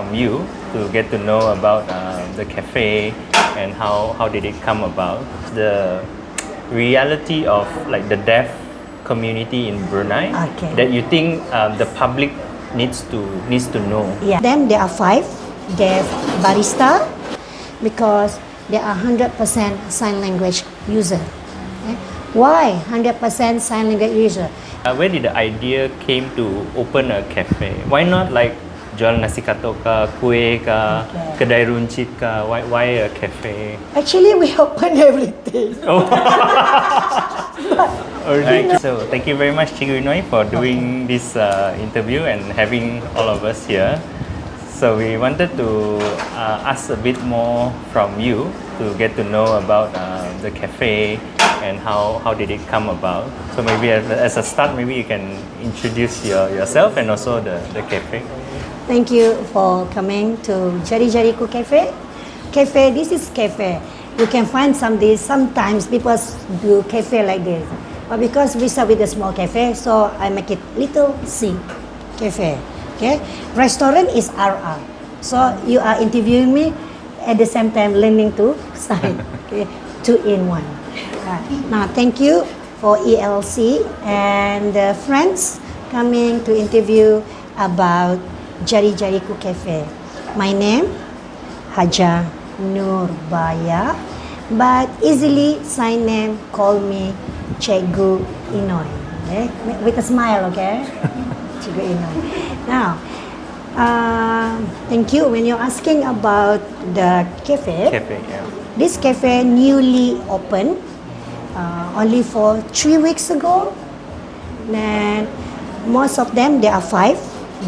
from you to get to know about the cafe and how did it come about. The reality of like the deaf community in Brunei that you think the public needs to know. Yeah. Then there are 5 deaf barista because they are 100% sign language user. Okay? Why 100% sign language user? Where did the idea came to open a cafe? Why not like jual nasi katok ka, kuih ka, kedai runcit ka? Why a cafe? Actually, we open everything. Oh. Alright. So thank you very much, Cikgu Inoi, for doing this interview and having all of us here. So we wanted to ask a bit more from you to get to know about the cafe and how did it come about. So maybe as a start, maybe you can introduce yourself and also the cafe. Thank you for coming to Jarijariku Cafe. Cafe, this is cafe. You can find sometimes people do cafe like this. But because we start with a small cafe, so I make it little C cafe. Okay? Restaurant is RR. So you are interviewing me at the same time learning to sign. Okay? 2 in 1. Now thank you for ELC and friends coming to interview about Jarijariku Cafe. My name Haja Nurbaya, but easily sign name call me Cikgu Inoi. Okay? With a smile, okay? Cikgu Inoi. Now, thank you. When you're asking about the cafe, Yeah. This cafe newly opened only for 3 weeks ago. Then most of them, there are 5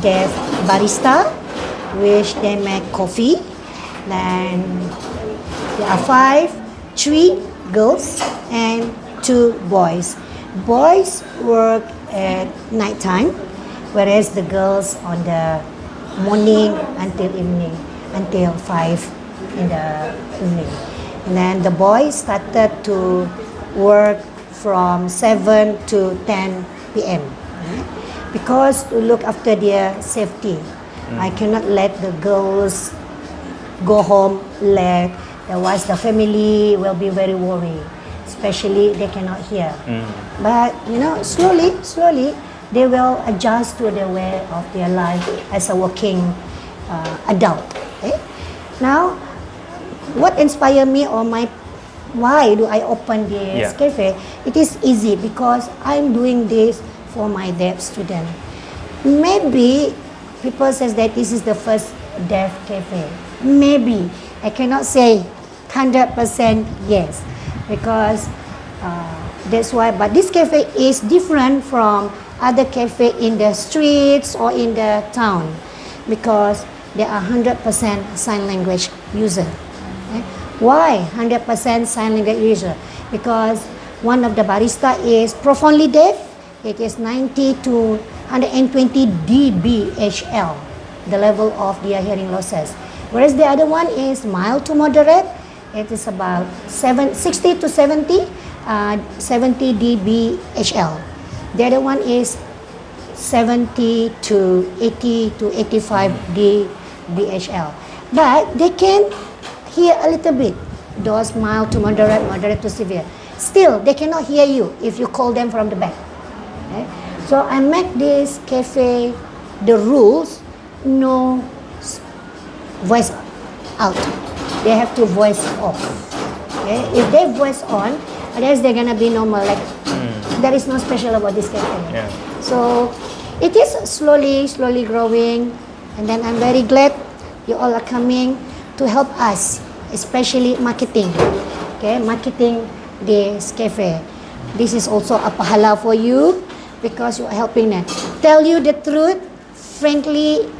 deaf barista, which they make coffee. Then there are 3 girls and 2 boys. Boys work at night time, whereas the girls on the morning until evening, until 5 in the evening. And then the boys started to work from 7 to 10 p.m. Because to look after their safety. I cannot let the girls go home late. Otherwise the family will be very worried, especially they cannot hear. But slowly they will adjust to the way of their life as a working adult. Okay? Now, what inspired me or why do I open this cafe? It is easy because I'm doing this for my deaf student. Maybe people says that this is the first deaf cafe. Maybe. I cannot say 100% yes because that's why. But this cafe is different from other cafe in the streets or in the town because they are 100% sign language user. Okay? Why 100% sign language user? Because one of the barista is profoundly deaf. It is 90 to 120 dBHL, the level of their hearing losses. Whereas the other one is mild to moderate. It is about 60 to 70 dBHL. The other one is 70 to 80 to 85 dBHL. But they can hear a little bit. Those mild to moderate, moderate to severe. Still, they cannot hear you if you call them from the back. Okay? So I make this cafe, the rules, no voice out. They have to voice off. Okay? If they voice on, otherwise they're gonna be normal. Like there is no special about this cafe. Yeah. So it is slowly growing, and then I'm very glad you all are coming to help us, especially marketing. Okay, marketing this cafe. This is also a pahala for you because you are helping them. Tell you the truth, frankly,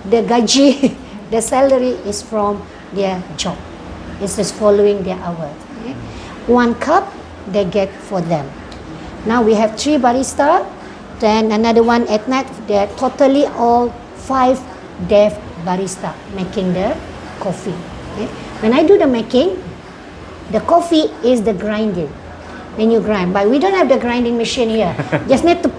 the gaji, the salary is from their job. It's just following their hours. Okay? 1 cup they get for them. Now we have 3 barista, then another one at night. They're totally all 5 deaf barista making the coffee. Okay? When I do the making, the coffee is the grinding. When you grind, but we don't have the grinding machine here. Just need to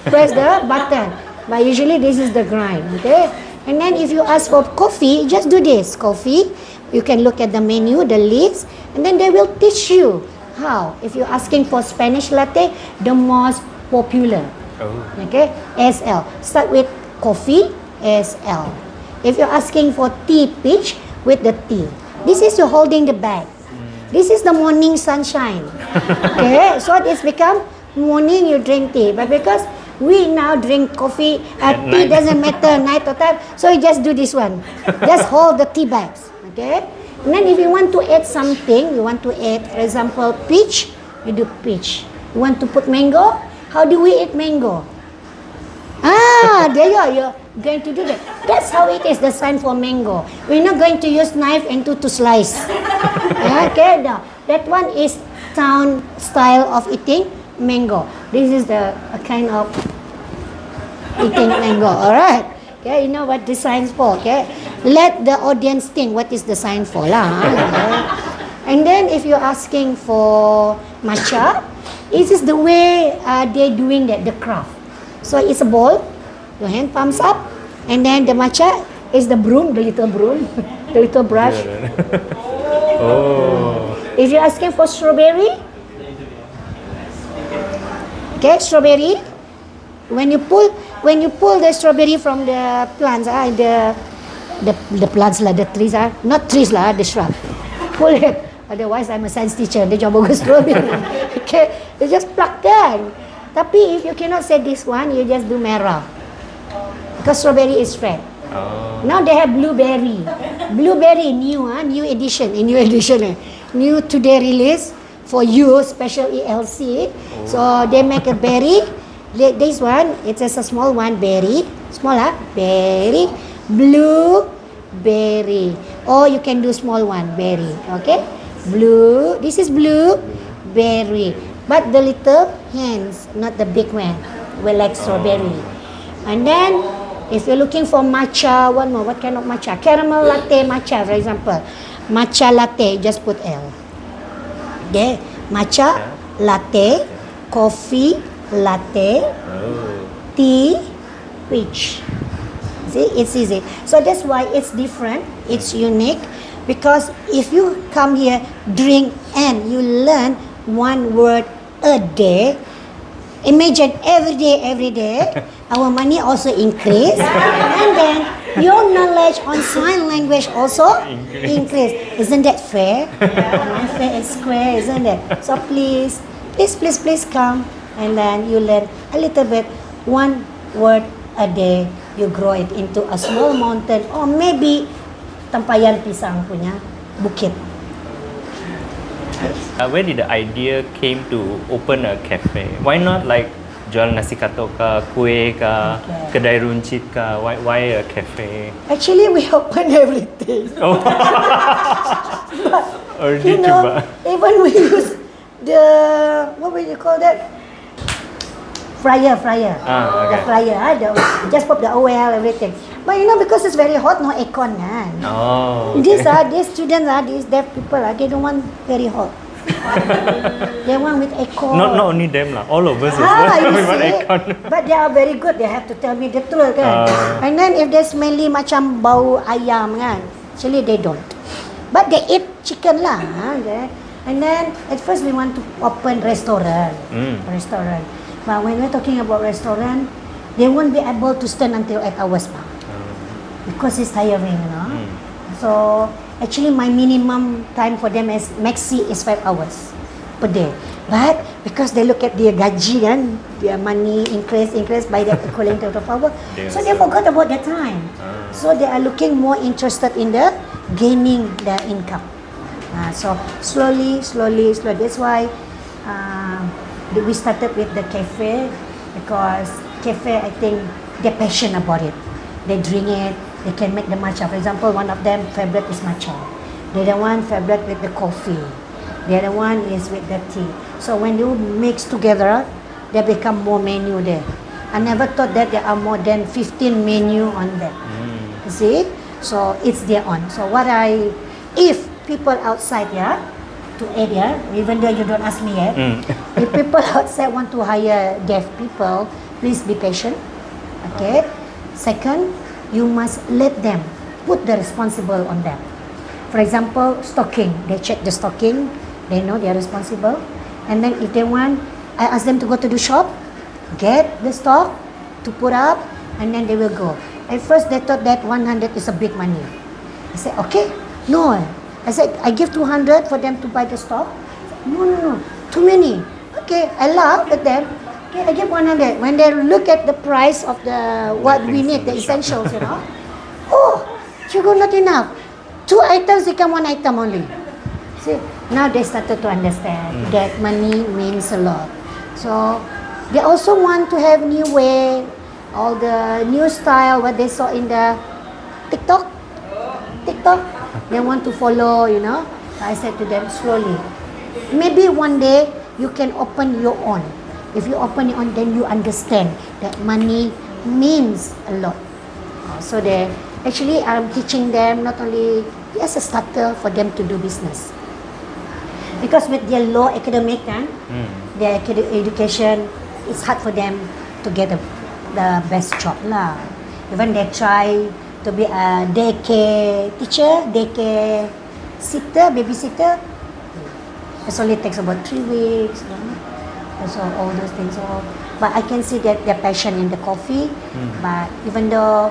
press the button. But usually this is the grind. Okay, And then if you ask for coffee, just do this. Coffee, you can look at the menu, the list, and then they will teach you how. If you're asking for Spanish latte, the most popular. Okay, SL. Start with coffee, SL. If you're asking for tea peach, with the tea. This is you holding the bag. This is the morning sunshine. Okay, so it's become morning you drink tea. But because we now drink coffee, tea doesn't matter night or time, so you just do this one. Just hold the tea bags. Okay, and then if you want to add something, you want to add, for example, peach, you do peach. You want to put mango, how do we eat mango? There you are, you're going to do that. That's how it is, the sign for mango. We're not going to use knife and to slice. Okay, now that one is town style of eating mango. This is the kind of eating mango, alright? Okay, you know what the sign's for, okay? Let the audience think what is the sign for lah. And then if you're asking for matcha, this is the way they're doing that, the craft. So it's a bowl, your hand palms up, and then the matcha is the broom, the little broom, the little brush. If you're asking for strawberry, okay, strawberry, when you pull the strawberry from the plants, the plants lah, the trees are not trees lah, the shrub. Pull it. Otherwise, I'm a science teacher. Dia jangan bagus strawberry. Okay, you just pluck them. Tapi if you cannot say this one, you just do merah. Because strawberry is red. Now they have blueberry. Blueberry new, new edition. New today release for you, special ELC. So they make a berry. This one, it's just a small one, berry. Small, berry. Blueberry. Or you can do small one, berry. Okay? Blue. This is blueberry. But the little hands, not the big one, will like strawberry. And then, if you're looking for matcha, one more, what kind of matcha? Caramel latte matcha, for example. Matcha latte, just put L. Okay, matcha latte, coffee latte, tea, peach. See, it's easy. So that's why it's different, it's unique. Because if you come here, drink, and you learn one word a day, imagine every day, our money also increase, and then your knowledge on sign language also increase. Isn't that fair? Fair and square, isn't it? So please come, and then you learn a little bit, one word a day. You grow it into a small mountain, or maybe Tampayan Pisang punya bukit. Where did the idea came to open a cafe? Why not like jual nasi katok ka, kuih ka, kedai runcit ka? Why a cafe? Actually, we open everything. You know, even we use the, what will you call that? Fryer. The fryer, just pop the oil, everything. But you know, because it's very hot, no aircon. These students, these deaf people, they don't want very hot. They want with aircon. Not only them lah, all of us as well. We want aircon. But they are very good. They have to tell me the truth, kan. And then if they smelly macam bau ayam, kan, actually they don't. But they eat chicken lah. And then at first we want to open restaurant. But when we're talking about restaurant, they won't be able to stand until 8 hours pa. Because it's tiring, you know. So actually my minimum time for them is maxi is 5 hours per day. But because they look at their gaji, kan, their money increase by the equivalent of hour, so they forgot about their time. So they are looking more interested in the gaining the income. So slowly. That's why we started with the cafe, because cafe, I think they're passionate about it. They drink it, they can make the matcha. For example, one of them favorite is matcha. The other one favorite with the coffee. The other one is with the tea. So when you mix together, there become more menu there. I never thought that there are more than 15 menu on that. You see? So it's their own. So if people outside to add even though you don't ask me yet, if people outside want to hire deaf people, please be patient. Okay. Second, you must let them put the responsible on them. For example, stocking. They check the stocking. They know they are responsible. And then if they want, I ask them to go to the shop, get the stock to put up, and then they will go. At first, they thought that 100 is a big money. I said, okay, no. I said, I give 200 for them to buy the stock. No, too many. Okay, I laugh at them. Okay, I give 100. When they look at the price of the what we need, the essentials, oh, sugar not enough. 2 items become 1 item only. See, now they started to understand that money means a lot. So they also want to have new way, all the new style, what they saw in the TikTok. They want to follow, I said to them slowly. Maybe one day you can open your own. If you open your own, then you understand that money means a lot. So actually I'm teaching them not only as a starter for them to do business. Because with their low academic, their education, it's hard for them to get the best job lah. Even they try to be a daycare teacher, daycare sitter, babysitter. It only takes about 3 weeks. So all those things. But I can see that their passion in the coffee. But even though,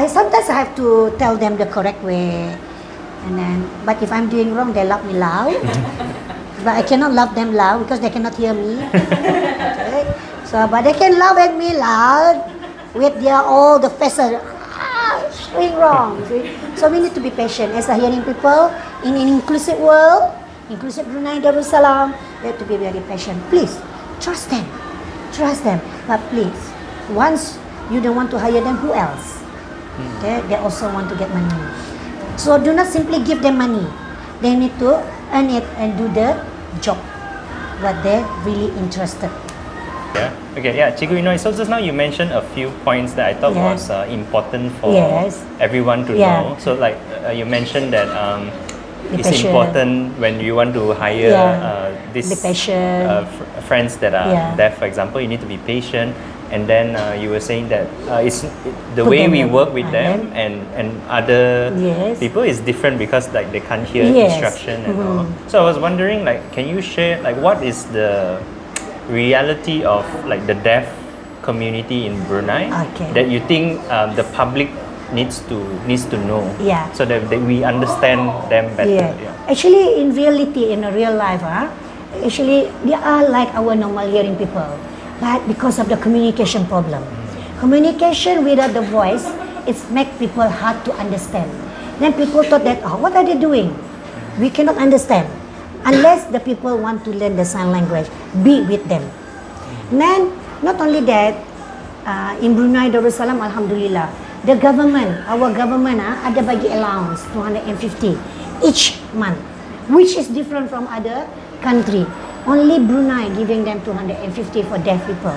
sometimes I have to tell them the correct way. But if I'm doing wrong, they love me loud. But I cannot love them loud because they cannot hear me. Okay? So, but they can laugh at me loud with all the faces. Doing wrong. See? So we need to be patient as a hearing people in an inclusive world, inclusive Brunei Darussalam. We have to be very patient. Please trust them. But please, once you don't want to hire them, who else? Okay? They also want to get money. So do not simply give them money. They need to earn it and do the job what they're really interested. Yeah. Okay. Yeah. Cikgu, so just now you mentioned a few points that I thought was important for everyone to know. So like you mentioned that it's important when you want to hire these friends that are deaf, for example, you need to be patient. And then you were saying that the way we work with them and other people is different because like they can't hear instruction and all. So I was wondering, like, can you share like what is the reality of like the deaf community in Brunei that you think the public needs to know so that we understand them better? Actually, in reality, in a real life, actually they are like our normal hearing people. But because of the communication problem. Communication without the voice, it makes people hard to understand. Then people thought that, what are they doing? We cannot understand. Unless the people want to learn the sign language, be with them. And then, not only that, in Brunei Darussalam, Alhamdulillah, the government, our government, ada bagi allowance, 250 each month, which is different from other country. Only Brunei giving them 250 for deaf people.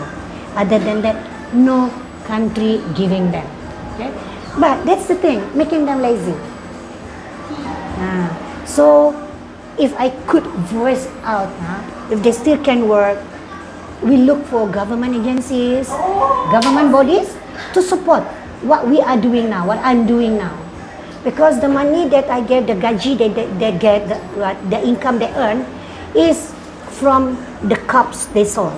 Other than that, no country giving them. Okay? But that's the thing, making them lazy. So, if I could voice out, if they still can work, we look for government agencies, government bodies to support what we are doing now, what I'm doing now. Because the money that I get, the gaji they get, the income they earn, is from the cups they sold.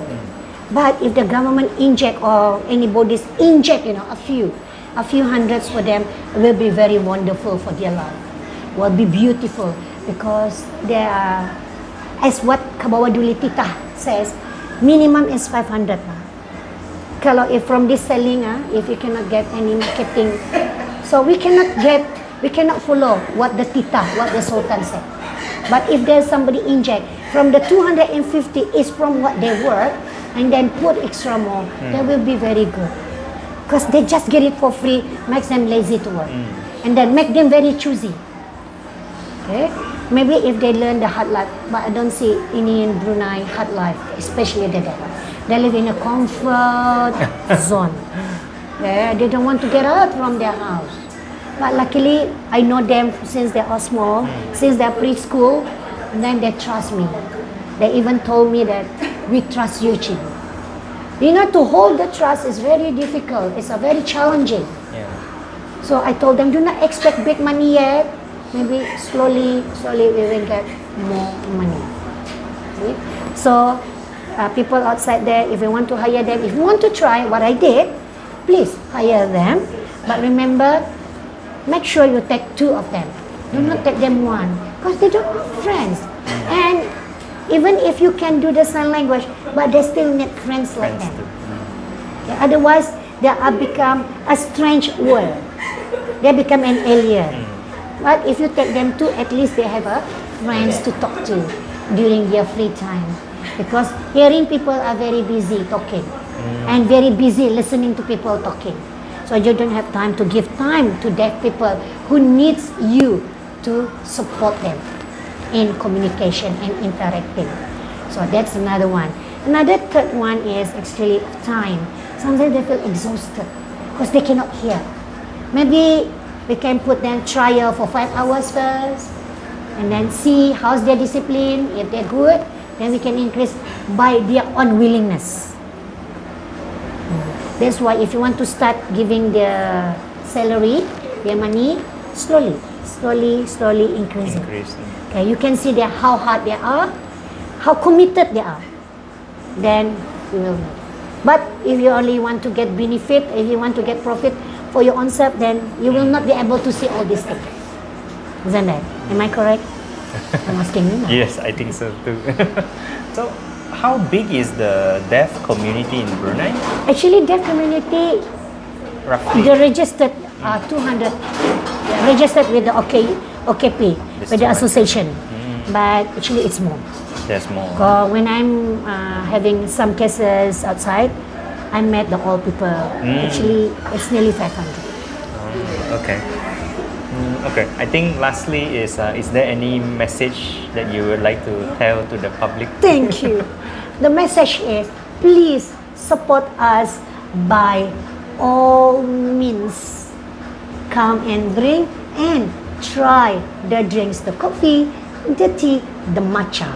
But if the government inject or anybody's inject, a few hundreds for them, it will be very wonderful for their life. Will be beautiful because they are, as what Kabawa Duli Tita says, minimum is 500. Kalau if from this selling, if you cannot get any marketing, so we cannot follow what the Tita, what the Sultan said. But if there's somebody inject, from the 250 is from what they work, and then put extra more, that will be very good. Because they just get it for free, makes them lazy to work. And then make them very choosy. Okay? Maybe if they learn the hard life, but I don't see any in Brunei hard life, especially the deaf. They live in a comfort zone. They don't want to get out from their house. But luckily, I know them since they are small, since they're preschool, and then they trust me. They even told me that we trust you, Chibu. To hold the trust is very difficult. It's a very challenging. So I told them, do not expect big money yet. Maybe slowly we will get more money. See? So people outside there, if you want to hire them, if you want to try what I did, please hire them. But remember, make sure you take 2 of them. Do not take them 1, because they don't have friends. And even if you can do the sign language, but they still need friends like them. Okay? Otherwise, they are become a strange world. They become an alien. But if you take them to, at least they have a friends to talk to during their free time. Because hearing people are very busy talking and very busy listening to people talking. So you don't have time to give time to deaf people who needs you to support them in communication and interacting. So that's another one. Another third one is actually time. Sometimes they feel exhausted because they cannot hear. Maybe we can put them trial for 5 hours first and then see how's their discipline. If they're good, then we can increase by their unwillingness. That's why if you want to start giving their salary, their money, slowly increasing. Okay, you can see how hard they are, how committed they are. Then you will know. But if you only want to get benefit, if you want to get profit for your own self, then you will not be able to see all these things. Isn't that? Am I correct? I'm asking you now. Yes, I think so too. So, how big is the deaf community in Brunei? Actually, deaf community, Roughly. the registered 200, registered with the OKP, with the association. But actually, it's more. There's more. When I'm having some cases outside, I met the old people. Actually, it's nearly 500. Okay. Okay. I think lastly is there any message that you would like to tell to the public? Thank you. The message is, please support us by all means. Come and drink and try the drinks, the coffee, the tea, the matcha.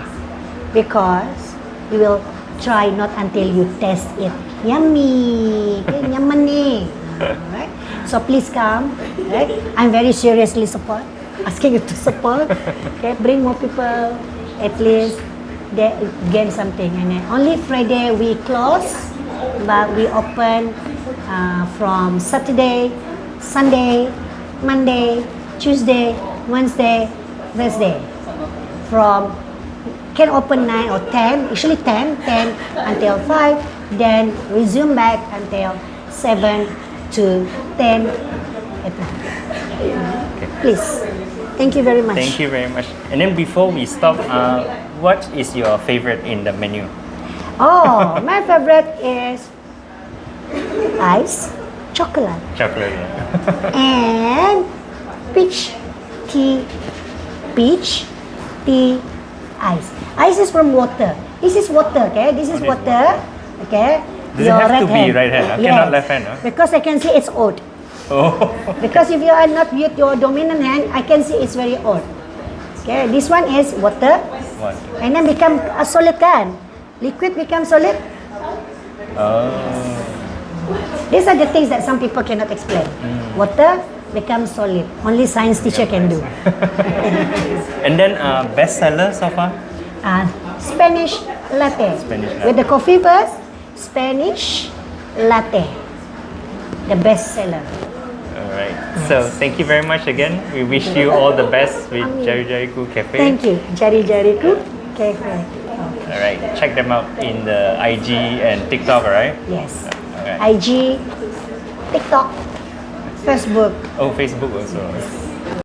Because we will try not until you taste it. Yummy! Nyaman ni. Alright? So please come. Right? I'm very seriously asking you to support. Okay? Bring more people. At least they gain something. And then only Friday we close, but we open from Saturday, Sunday, Monday, Tuesday, Wednesday, Thursday. Can open 9 or 10, usually 10 until 5, then resume back until 7 to 10 at night. Okay. Please. Thank you very much. Thank you very much. And then before we stop, what is your favorite in the menu? Oh, my favorite is ice, chocolate, Chocolate. and peach tea, ice. Ice is from water. This is water, okay? This is water, okay? Does it have to be right hand? Cannot left hand, no? Because I can see it's old. Oh. Because if you are not with your dominant hand, I can see it's very old. Okay, this one is water. And then become a solid can. Liquid becomes solid. Oh. These are the things that some people cannot explain. Water becomes solid. Only science teacher can do. And then best seller so far? Spanish latte. Spanish latte. With the coffee first, Spanish latte. The best seller. Alright. So thank you very much again. We wish you all the best with Jarijariku Cafe. Thank you. JarijarikuCafe. Alright. Check them out in the IG and TikTok, alright? Yes. Alright. IG, TikTok, Facebook. Oh, Facebook also.